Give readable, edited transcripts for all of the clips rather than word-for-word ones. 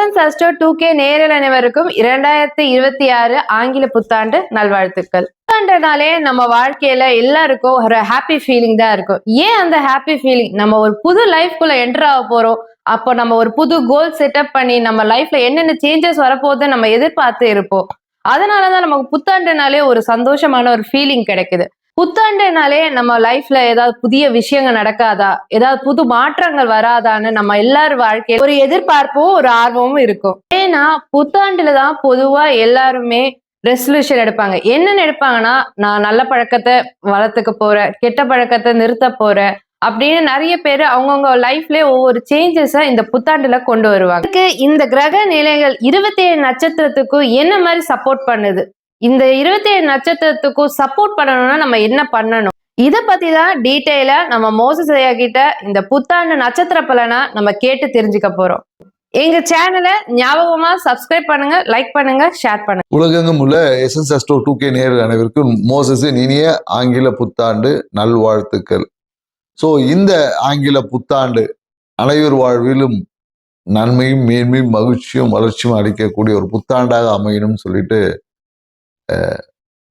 Essence astro 2K நேயர்கள் அனைவருக்கும் 2026 ஆங்கில புத்தாண்டு நல்வாழ்த்துக்கள். புத்தாண்டுனாலே நம்ம வாழ்க்கையில எல்லாருக்கும் ஒரு ஹாப்பி ஃபீலிங் தான் இருக்கும். ஏன் அந்த ஹாப்பி ஃபீலிங்? நம்ம ஒரு புது லைஃப்குள்ள என்டர் ஆக போறோம். அப்போ நம்ம ஒரு புது கோல் செட்டப் பண்ணி நம்ம லைஃப்ல என்னென்ன சேஞ்சஸ் வரப்போகுது நம்ம எதிர்பார்த்து இருப்போம். அதனாலதான் நமக்கு புத்தாண்டுனாலே ஒரு சந்தோஷமான ஒரு ஃபீலிங் கிடைக்குது. புத்தாண்டுனாலே நம்ம லைஃப்ல ஏதாவது புதிய விஷயங்கள் நடக்காதா, ஏதாவது புது மாற்றங்கள் வராதான்னு நம்ம எல்லாரும் வாழ்க்கையில ஒரு எதிர்பார்ப்பும் ஒரு ஆர்வமும் இருக்கும். ஏன்னா புத்தாண்டுல தான் பொதுவா எல்லாருமே ரெசல்யூஷன் எடுப்பாங்க. என்னன்னு எடுப்பாங்கன்னா, நான் நல்ல பழக்கத்தை வளர்த்துக்க போறேன், கெட்ட பழக்கத்தை நிறுத்த போறேன் அப்படின்னு நிறைய பேர் அவங்கவுங்க லைஃப்லயே ஒவ்வொரு சேஞ்சஸ இந்த புத்தாண்டுல கொண்டு வருவாங்க. இந்த கிரக நிலைகள் 27 நட்சத்திரத்துக்கும் என்ன மாதிரி சப்போர்ட் பண்ணுது, இந்த 27 நட்சத்திரத்துக்கும் சப்போர்ட் பண்ணணும்னா நம்ம என்ன பண்ணணும், இத பத்தி தான் டீடைலா நம்ம மோசஸ் ஐயா கிட்ட இந்த புத்தாண்டு நட்சத்திர பலனா நம்ம கேட்டு தெரிஞ்சுக்க போறோம். எங்க சேனலை ஞாபகமா சப்ஸ்கிரைப் பண்ணுங்க, லைக் பண்ணுங்க, ஷேர் பண்ணுங்க. உலகெங்கும் உள்ள எசன்ஸ் அஸ்ட்ரோ 2K நேயர்கள் அனைவருக்கும் மோசஸின் இனிய ஆங்கில புத்தாண்டு நல்வாழ்த்துக்கள். ஸோ இந்த ஆங்கில புத்தாண்டு அனைவர் வாழ்விலும் நன்மையும் மேன்மையும் மகிழ்ச்சியும் வளர்ச்சியும் அளிக்கக்கூடிய ஒரு புத்தாண்டாக அமையணும்னு சொல்லிட்டு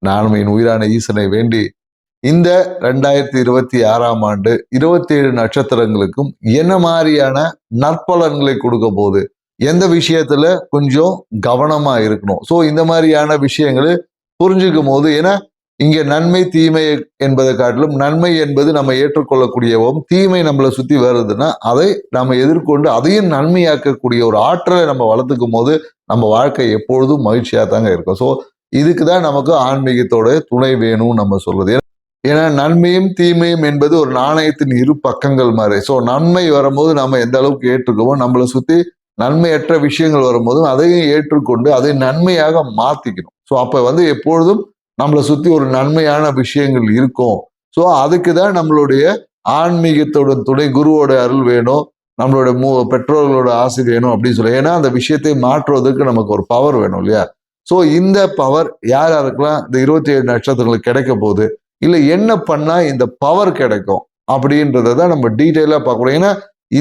நானும் என் உயிரான ஈசனை வேண்டி இந்த 2026ஆம் ஆண்டு 27 நட்சத்திரங்களுக்கும் என்ன மாதிரியான நற்பலன்களை கொடுக்க போகுது, எந்த விஷயத்துல கொஞ்சம் கவனமா இருக்கணும். ஸோ இந்த மாதிரியான விஷயங்களை புரிஞ்சுக்கும் போது, ஏன்னா இங்க நன்மை தீமை என்பதை காட்டிலும் நன்மை என்பது நம்ம ஏற்றுக்கொள்ளக்கூடியவும், தீமை நம்மளை சுத்தி வருதுன்னா அதை நம்ம எதிர்கொண்டு அதையும் நன்மையாக்கக்கூடிய ஒரு ஆற்றலை நம்ம வளர்த்துக்கும் போது நம்ம வாழ்க்கை எப்பொழுதும் மகிழ்ச்சியா தாங்க இருக்கும். ஸோ இதுக்கு தான் நமக்கு ஆன்மீகத்தோட துணை வேணும்னு நம்ம சொல்றது. ஏன்னா நன்மையும் தீமையும் என்பது ஒரு நாணயத்தின் இரு பக்கங்கள் மாதிரி. ஸோ நன்மை வரும்போது நம்ம எந்த அளவுக்கு ஏற்றுக்குவோம், நம்மளை சுத்தி நன்மையற்ற விஷயங்கள் வரும்போதும் அதையும் ஏற்றுக்கொண்டு அதை நன்மையாக மாத்திக்கணும். ஸோ அப்ப எப்பொழுதும் நம்மளை சுத்தி ஒரு நன்மையான விஷயங்கள் இருக்கும். ஸோ அதுக்கு தான் நம்மளுடைய ஆன்மீகத்தோட துணை, குருவோட அருள் வேணும், நம்மளோட பெற்றோர்களோட ஆசை வேணும் அப்படின்னு சொல்லி. ஏன்னா அந்த விஷயத்தை மாற்றுவதற்கு நமக்கு ஒரு பவர் வேணும் இல்லையா? ஸோ இந்த பவர் யார் யாருக்கெல்லாம் இந்த 27 நட்சத்திரங்களுக்கு கிடைக்க போகுது, இல்லை என்ன பண்ணா இந்த பவர் கிடைக்கும் அப்படின்றத தான் நம்ம டீட்டெயிலாக பார்க்கணும். ஏன்னா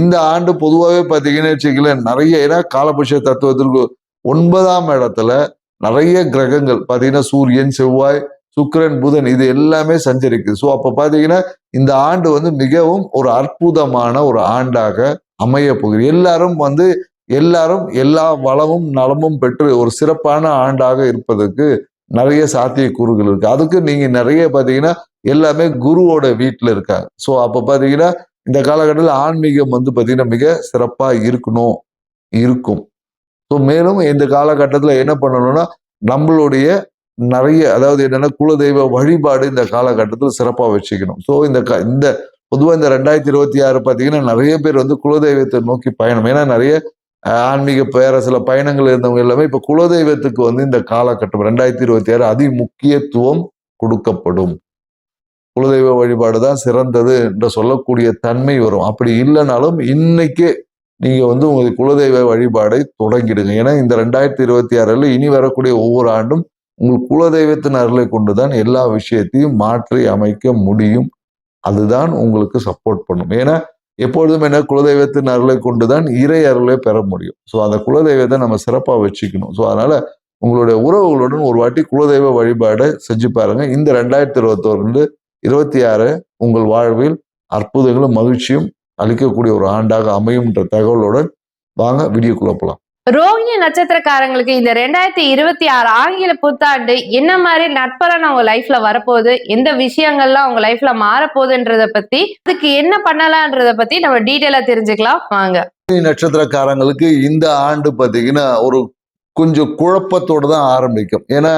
இந்த ஆண்டு பொதுவாகவே பார்த்தீங்கன்னு வச்சுக்கல நிறைய, ஏன்னா காலபுருஷ தத்துவத்திற்கு 9ஆம் இடத்துல நிறைய கிரகங்கள் பார்த்தீங்கன்னா சூரியன், செவ்வாய், சுக்கிரன், புதன் இது எல்லாமே சஞ்சரிக்குது. ஸோ அப்போ பார்த்தீங்கன்னா இந்த ஆண்டு மிகவும் ஒரு அற்புதமான ஒரு ஆண்டாக அமைய போகுது. எல்லாரும் எல்லா வளமும் நலமும் பெற்று ஒரு சிறப்பான ஆண்டாக இருப்பதற்கு நிறைய சாத்தியக்கூறுகள் இருக்கு. அதுக்கு நீங்க நிறைய பார்த்தீங்கன்னா எல்லாமே குருவோட வீட்டில் இருக்காங்க. ஸோ அப்போ பார்த்தீங்கன்னா இந்த காலகட்டத்தில் ஆன்மீகம் பார்த்தீங்கன்னா மிக சிறப்பா இருக்கும். ஸோ மேலும் இந்த காலகட்டத்தில் என்ன பண்ணணும்னா நம்மளுடைய நிறைய, அதாவது என்னன்னா குலதெய்வ வழிபாடு இந்த காலகட்டத்தில் சிறப்பாக வச்சுக்கணும். ஸோ இந்த பொதுவாக இந்த 2026 பார்த்தீங்கன்னா நிறைய பேர் குலதெய்வத்தை நோக்கி பயணம், ஏன்னா நிறைய ஆன்மீக சில பயணங்கள் இருந்தவங்க எல்லாமே இப்ப குலதெய்வத்துக்கு இந்த காலகட்டம் 2026 அதி முக்கியத்துவம் கொடுக்கப்படும். குலதெய்வ வழிபாடு தான் சிறந்தது என்று சொல்லக்கூடிய தன்மை வரும். அப்படி இல்லைனாலும் இன்னைக்கே நீங்க உங்க குலதெய்வ வழிபாடை தொடங்கிடுங்க. ஏன்னா இந்த 2026 இனி வரக்கூடிய ஒவ்வொரு ஆண்டும் உங்கள் குலதெய்வத்தின் அருளை கொண்டுதான் எல்லா விஷயத்தையும் மாற்றி அமைக்க முடியும். அதுதான் உங்களுக்கு சப்போர்ட் பண்ணும். ஏன்னா எப்பொழுதும் என்ன, குலதெய்வத்தின் அருளை கொண்டுதான் இறை அருளை பெற முடியும். ஸோ அந்த குலதெய்வத்தை நம்ம சிறப்பாக வச்சுக்கணும். ஸோ அதனால உங்களுடைய உறவுகளுடன் ஒரு வாட்டி குலதெய்வ வழிபாடை செஞ்சு பாருங்க. இந்த 2026 உங்கள் வாழ்வில் அற்புதங்களும் மகிழ்ச்சியும் அளிக்கக்கூடிய ஒரு ஆண்டாக அமையும் என்ற தகவலுடன் வாங்க வீடியோக்குள்ள போலாம். ரோஹிணி நட்சத்திரக்காரங்களுக்கு இந்த 2026 ஆங்கில புத்தாண்டு என்ன மாதிரி நட்பலன் அவங்க லைஃப்ல வரப்போகுது, எந்த விஷயங்கள்லாம் அவங்க லைஃப்ல மாறப்போகுதுன்றத பத்தி, அதுக்கு என்ன பண்ணலாம்ன்றத பத்தி நம்ம டீட்டெயிலா தெரிஞ்சுக்கலாம் வாங்க. நட்சத்திரக்காரங்களுக்கு இந்த ஆண்டு பார்த்தீங்கன்னா ஒரு கொஞ்சம் குழப்பத்தோடு தான் ஆரம்பிக்கும். ஏன்னா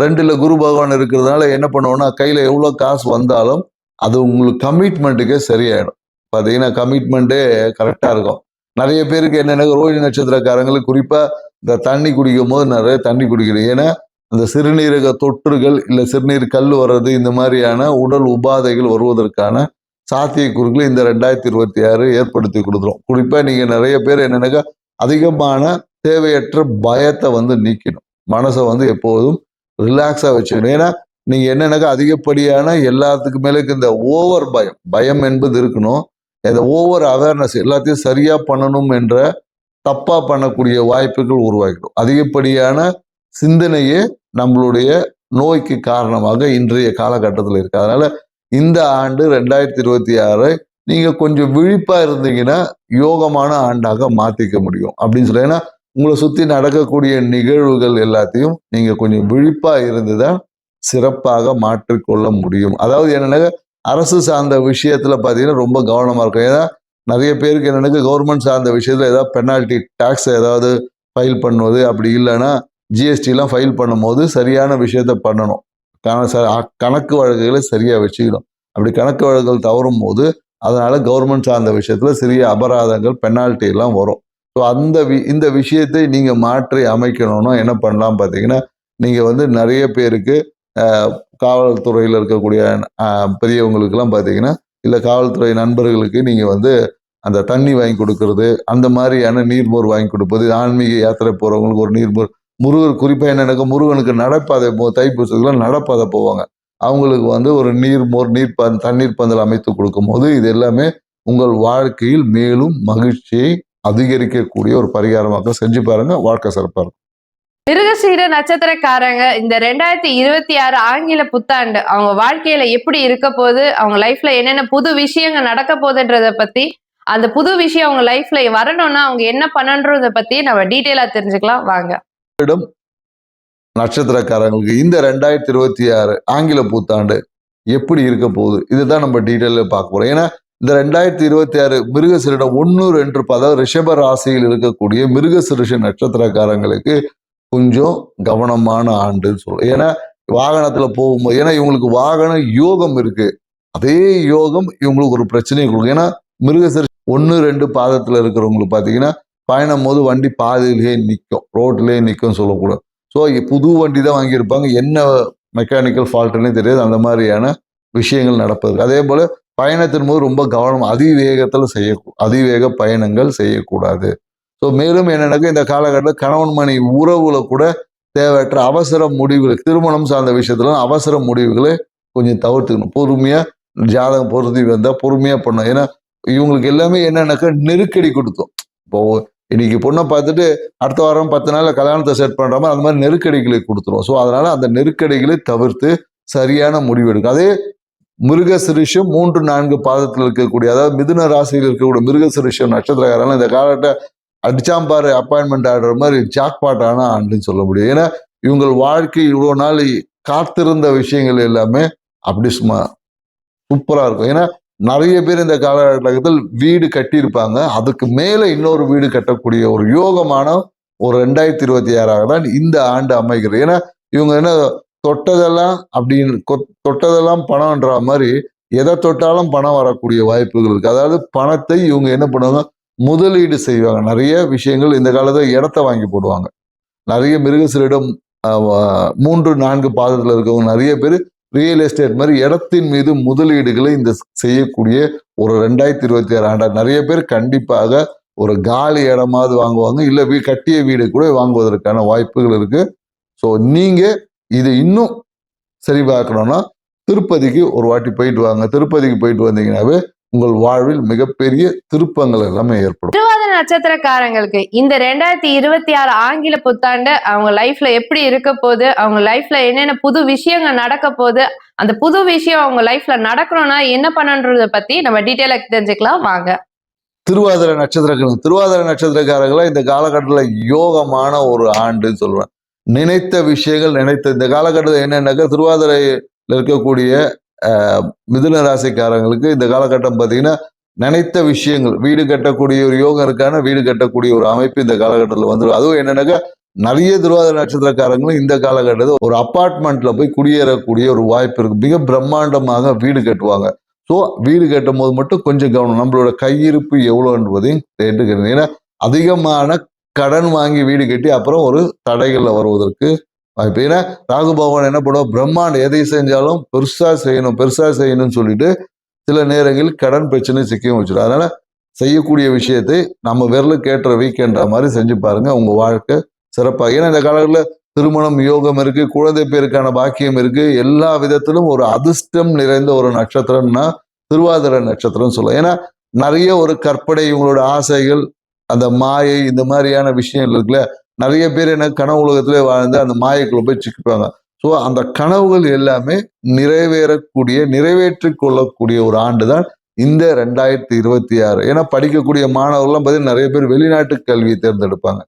2ல குரு பகவான் இருக்கிறதுனால என்ன பண்ணுவோம்னா, கையில எவ்வளவு காசு வந்தாலும் அது உங்களுக்கு கமிட்மெண்ட்டுக்கே சரியாயிடும். பார்த்தீங்கன்னா கமிட்மெண்ட்டே கரெக்டா இருக்கும். நிறைய பேருக்கு என்னென்ன, ரோஹிணி நட்சத்திரக்காரங்களுக்கு குறிப்பா இந்த தண்ணி குடிக்கும் போது நிறைய தண்ணி குடிக்கிறது. ஏன்னா அந்த சிறுநீரக தொற்றுகள் இல்லை சிறுநீர் கல் வர்றது, இந்த மாதிரியான உடல் உபாதைகள் வருவதற்கான சாத்தியக்கூறுகளை இந்த 2026 ஏற்படுத்தி கொடுத்துரும். குறிப்பா நீங்க நிறைய பேர் என்னன்னாக்கா அதிகமான தேவையற்ற பயத்தை நீக்கணும். மனசை எப்போதும் ரிலாக்ஸா வச்சுக்கணும். ஏன்னா நீங்க என்னன்னாக்கா அதிகப்படியான எல்லாத்துக்கு மேலே இந்த ஓவர் பயம் என்பது இருக்கணும். இந்த ஓவர் அவேர்னஸ் எல்லாத்தையும் சரியா பண்ணணும் என்ற தப்பா பண்ணக்கூடிய வாய்ப்புகள் உருவாக்கிடும். அதிகப்படியான சிந்தனையே நம்மளுடைய நோய்க்கு காரணமாக இன்றைய காலகட்டத்தில் இருக்கு. அதனால இந்த ஆண்டு 2026 நீங்க கொஞ்சம் விழிப்பா இருந்தீங்கன்னா யோகமான ஆண்டாக மாத்திக்க முடியும் அப்படின்னு சொல்ல. ஏன்னா உங்களை சுத்தி நடக்கக்கூடிய நிகழ்வுகள் எல்லாத்தையும் நீங்க கொஞ்சம் விழிப்பா இருந்துதான் சிறப்பாக மாற்றிக்கொள்ள முடியும். அதாவது என்னன்னா அரசு சார்ந்த விஷயத்துல பாத்தீங்கன்னா ரொம்ப கவனமா இருக்கும். ஏன்னா நிறைய பேருக்கு என்னன்னா கவர்மெண்ட் சார்ந்த விஷயத்துல ஏதாவது பெனால்டி டாக்ஸ் ஏதாவது ஃபைல் பண்ணுவது, அப்படி இல்லைன்னா ஜிஎஸ்டிலாம் ஃபைல் பண்ணும்போது சரியான விஷயத்த பண்ணணும். கணக்கு வழக்குகளை சரியா வச்சுக்கணும். அப்படி கணக்கு வழக்குகள் தவறும் போது அதனால கவர்மெண்ட் சார்ந்த விஷயத்துல சிறிய அபராதங்கள் பெனால்டி எல்லாம் வரும். ஸோ இந்த விஷயத்தை நீங்க மாற்றி அமைக்கணும்னா என்ன பண்ணலாம் பார்த்தீங்கன்னா, நீங்க நிறைய பேருக்கு காவல்துறையில் இருக்கக்கூடிய பெரியவங்களுக்கெல்லாம் பார்த்தீங்கன்னா, இல்லை காவல்துறை நண்பர்களுக்கு நீங்க அந்த தண்ணி வாங்கி கொடுக்கறது, அந்த மாதிரியான நீர்மோர் வாங்கி கொடுப்பது, ஆன்மீக யாத்திரை போறவங்களுக்கு ஒரு நீர்மோர், முருகர் குறிப்பா என்னன்னா முருகனுக்கு நடப்பாதை தைப்பூசத்துக்குலாம் நடப்பாதை போவாங்க. அவங்களுக்கு ஒரு நீர்மோர் தண்ணீர் பந்தல் அமைத்து கொடுக்கும் போது இது எல்லாமே உங்கள் வாழ்க்கையில் மேலும் மகிழ்ச்சியை அதிகரிக்கக்கூடிய ஒரு பரிகாரமாக செஞ்சு பாருங்க. வாழ்க்கை சிறப்பா இருக்கும். மிருகசீர நட்சத்திரக்காரங்க இந்த 2026 ஆங்கில புத்தாண்டு அவங்க வாழ்க்கையில எப்படி இருக்க போகுது, அவங்க லைஃப்ல என்னென்ன புது விஷயங்கள் நடக்க போகுதுன்றத பத்தி, அந்த புது விஷயம் அவங்க லைஃப்ல வரணும்னா அவங்க என்ன பண்ணணுன்றத பத்தி நம்ம டீட்டெயிலா தெரிஞ்சுக்கலாம் வாங்க. நட்சத்திரக்காரங்களுக்கு இந்த 2026 ஆங்கில புத்தாண்டு எப்படி இருக்க போகுது, இதுதான் நம்ம டீட்டெயில பார்க்க போறோம். ஏன்னா இந்த 2026 மிருகசீரிடம் 1, 2 அதாவது ரிஷப ராசியில் இருக்கக்கூடிய மிருகசீரிஷ நட்சத்திரக்காரங்களுக்கு கொஞ்சம் கவனமான ஆண்டுன்னு சொல்லுவோம். ஏன்னா வாகனத்துல போகும்போது, ஏன்னா இவங்களுக்கு வாகன யோகம் இருக்கு, அதே யோகம் இவங்களுக்கு ஒரு பிரச்சனையை கொடுக்கும். ஏன்னா மிருகசீரிஷ 1, 2 பாதத்துல இருக்கிறவங்களுக்கு பாத்தீங்கன்னா பயணம் போது வண்டி பாதையிலேயே நிற்கும், ரோட்லயே நிற்கும் சொல்லக்கூடாது. ஸோ புது வண்டி தான் வாங்கியிருப்பாங்க, என்ன மெக்கானிக்கல் ஃபால்ட்டுன்னே தெரியாது, அந்த மாதிரியான விஷயங்கள் நடப்பது. அதே போல பயணத்தின் போது ரொம்ப கவனம், அதிவேக பயணங்கள் செய்யக்கூடாது. ஸோ மேலும் என்னன்னாக்க இந்த காலகட்டத்தில் கணவன் மனைவி உறவுல கூட தேவையற்ற அவசர முடிவுகள், திருமணம் சார்ந்த விஷயத்துல அவசர அடுத்த கொஞ்சம் தவிர்த்துக்கணும். பொறுமையா ஜாதகம் பொருத்தி வந்தா பொறுமையா பண்ணணும். ஏன்னா இவங்களுக்கு எல்லாமே என்னன்னாக்கா நெருக்கடி கொடுத்தோம். இப்போ இன்னைக்கு பொண்ணை பார்த்துட்டு அடுத்த வாரம் 10 நாள்ல கல்யாணத்தை செட் பண்றாம அந்த மாதிரி நெருக்கடிகளை கொடுத்துரும். ஸோ அதனால அந்த நெருக்கடிகளை தவிர்த்து சரியான முடிவு எடுக்கும். அதே மிருகசீரிஷம் 3, 4 பாதத்தில் இருக்கக்கூடிய, அதாவது மிதுன ராசியில் இருக்கக்கூடிய மிருகசீரிஷம் நட்சத்திரக்காரங்க இந்த காலத்தை அடிச்சாம்பாரு அப்பாயின்மெண்ட் ஆடுற மாதிரி ஜாக்பாட் ஆன ஆண்டுன்னு சொல்ல முடியும். ஏன்னா இவங்கள் வாழ்க்கை இவ்வளவு நாள் காத்திருந்த விஷயங்கள் எல்லாமே அப்படி சும்மா சூப்பரா இருக்கும். ஏன்னா நிறைய பேர் இந்த காலகட்டத்தில் வீடு கட்டியிருப்பாங்க, அதுக்கு மேல இன்னொரு வீடு கட்டக்கூடிய ஒரு யோகமான ஒரு 2026 தான் இந்த ஆண்டு அமைகிறது. ஏன்னா இவங்க என்ன தொட்டதெல்லாம் பணம்ன்ற மாதிரி எதை தொட்டாலும் பணம் வரக்கூடிய வாய்ப்புகள் இருக்கு. அதாவது பணத்தை இவங்க என்ன பண்ணுவாங்க, முதலீடு செய்வாங்க. நிறைய விஷயங்கள் இந்த காலத்துல இடத்த வாங்கி போடுவாங்க. நிறைய மிருகசீரிடம் 3, 4 பாதத்துல இருக்கவங்க நிறைய பேர் ரியல் எஸ்டேட் மாதிரி இடத்தின் மீது முதலீடுகளை இந்த செய்யக்கூடிய ஒரு 2026 ஆண்டா நிறைய பேர் கண்டிப்பாக ஒரு காலி இடமாவது வாங்குவாங்க, இல்ல கட்டிய வீடு கூட வாங்குவதற்கான வாய்ப்புகள் இருக்கு. ஸோ நீங்க இது இன்னும் சரி பார்க்கணும்னா திருப்பதிக்கு ஒரு வாட்டி போயிட்டு வாங்க. திருப்பதிக்கு போயிட்டு வந்தீங்கன்னாவே உங்கள் வாழ்வில் மிகப்பெரிய திருப்பங்கள் எல்லாமே ஏற்படும். திருவாதிரை நட்சத்திரக்காரங்களுக்கு இந்த 2026 ஆங்கில புத்தாண்டு அவங்க லைஃப்ல எப்படி இருக்க போகுது, அவங்க லைஃப்ல என்னென்ன புது விஷயங்கள் நடக்க போகுது, அந்த புது விஷயம் அவங்க லைஃப்ல நடக்கணும்னா என்ன பண்ணணுன்றத பத்தி நம்ம டீட்டெயிலா தெரிஞ்சுக்கலாம் வாங்க. திருவாதிரை நட்சத்திரக்காரங்களை இந்த காலகட்டத்தில் யோகமான ஒரு ஆண்டுன்னு சொல்லுவேன். நினைத்த விஷயங்கள் இந்த காலகட்டத்தில் என்னன்னாக்கா திருவாதிரையில் இருக்கக்கூடிய மிதுன ராசிக்காரங்களுக்கு இந்த காலகட்டம் பார்த்தீங்கன்னா நினைத்த விஷயங்கள், வீடு கட்டக்கூடிய ஒரு யோகம் இருக்கான வீடு கட்டக்கூடிய ஒரு அமைப்பு இந்த காலகட்டத்தில் வந்துடும். அதுவும் என்னன்னாக்கா நிறைய திருவாதிரை நட்சத்திரக்காரங்களும் இந்த காலகட்டத்தில் ஒரு அப்பார்ட்மெண்ட்ல போய் குடியேறக்கூடிய ஒரு வாய்ப்பு இருக்கு. மிக பிரம்மாண்டமாக வீடு கட்டுவாங்க. ஸோ வீடு கட்டும் போது மட்டும் கொஞ்சம் கவனம், நம்மளோட கையிருப்பு எவ்வளோ என்பதையும் கேட்டுக்கிறேன். ஏன்னா அதிகமான கடன் வாங்கி வீடு கட்டி அப்புறம் ஒரு தடைகள்ல வருவதற்கு வாய்ப்பு. ஏன்னா ராகு பகவான் என்ன பண்ணுவோம், பிரம்மாண்டம் எதை செஞ்சாலும் பெருசா செய்யணும்னு சொல்லிட்டு சில நேரங்களில் கடன் பிரச்சனை சிக்கியும் வச்சிடும். அதனால செய்யக்கூடிய விஷயத்தை நம்ம விரலுக்கு ஏற்ற வீக்கெண்ட்ற மாதிரி செஞ்சு பாருங்க, உங்க வாழ்க்கை சிறப்பாக. ஏன்னா இந்த காலங்களில் திருமணம் யோகம் இருக்கு, குழந்தை பேருக்கான பாக்கியம் இருக்கு, எல்லா விதத்திலும் ஒரு அதிர்ஷ்டம் நிறைந்த ஒரு நட்சத்திரம்னா திருவாதிரை நட்சத்திரம் சொல்லுவோம். ஏன்னா நிறைய ஒரு கற்பனை, இவங்களோட ஆசைகள் அந்த மாயை இந்த மாதிரியான விஷயங்கள் இருக்குல்ல, நிறைய பேர் என்ன கனவு உலகத்திலே வாழ்ந்து அந்த மாயைக்குள்ள போய் சிக்கிப்பாங்க. ஸோ அந்த கனவுகள் எல்லாமே நிறைவேற்றிக் கொள்ளக்கூடிய ஒரு ஆண்டு தான் இந்த 2026. ஏன்னா படிக்கக்கூடிய மாணவர்கள்லாம் பார்த்தீங்கன்னா நிறைய பேர் வெளிநாட்டு கல்வியை தேர்ந்தெடுப்பாங்க.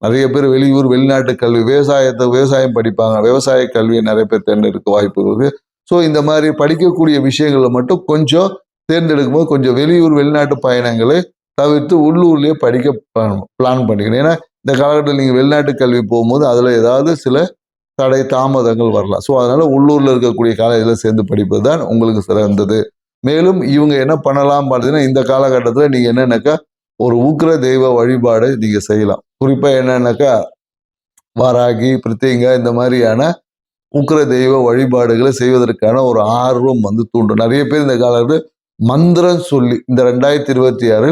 நிறைய பேர் வெளியூர் வெளிநாட்டு கல்வி விவசாயம் படிப்பாங்க. விவசாய கல்வியை நிறைய பேர் தேர்ந்தெடுக்க வாய்ப்பு இருக்கு. ஸோ இந்த மாதிரி படிக்கக்கூடிய விஷயங்களை மட்டும் கொஞ்சம் தேர்ந்தெடுக்கும் போது கொஞ்சம் வெளியூர் வெளிநாட்டு பயணங்களை தவிர்த்து உள்ளூர்லேயே படிக்க பிளான் பண்ணிக்கணும். ஏன்னா இந்த காலகட்டத்தில் நீங்கள் வெளிநாட்டு கல்வி போகும்போது அதில் ஏதாவது சில தடை தாமதங்கள் வரலாம். ஸோ அதனால உள்ளூரில் இருக்கக்கூடிய காலேஜில் சேர்ந்து படிப்பது தான் உங்களுக்கு சிறந்தது. மேலும் இவங்க என்ன பண்ணலாம் பார்த்தீங்கன்னா இந்த காலகட்டத்தில் நீங்கள் என்னன்னாக்கா ஒரு உக்கிர தெய்வ வழிபாடு நீங்கள் செய்யலாம். குறிப்பாக என்னன்னாக்கா வாராகி பிரித்திங்கா இந்த மாதிரியான உக்கிர தெய்வ வழிபாடுகளை செய்வதற்கான ஒரு ஆர்வம் தூண்டும். நிறைய பேர் இந்த காலகட்டத்தில் மந்திரம் சொல்லி இந்த 2026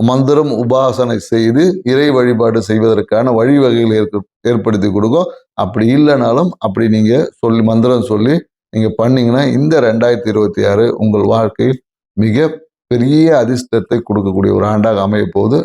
மந்திரம் உபாசனை செய்து இறை வழிபாடு செய்வதற்கான வழிவகைகளை ஏற்படுத்தி கொடுக்கும். அப்படி இல்லைனாலும் அப்படி நீங்க மந்திரம் சொல்லி நீங்க பண்ணீங்கன்னா இந்த 2026 உங்கள் வாழ்க்கையில் மிக பெரிய அதிர்ஷ்டத்தை கொடுக்கக்கூடிய ஒரு ஆண்டாக அமைய போகுது.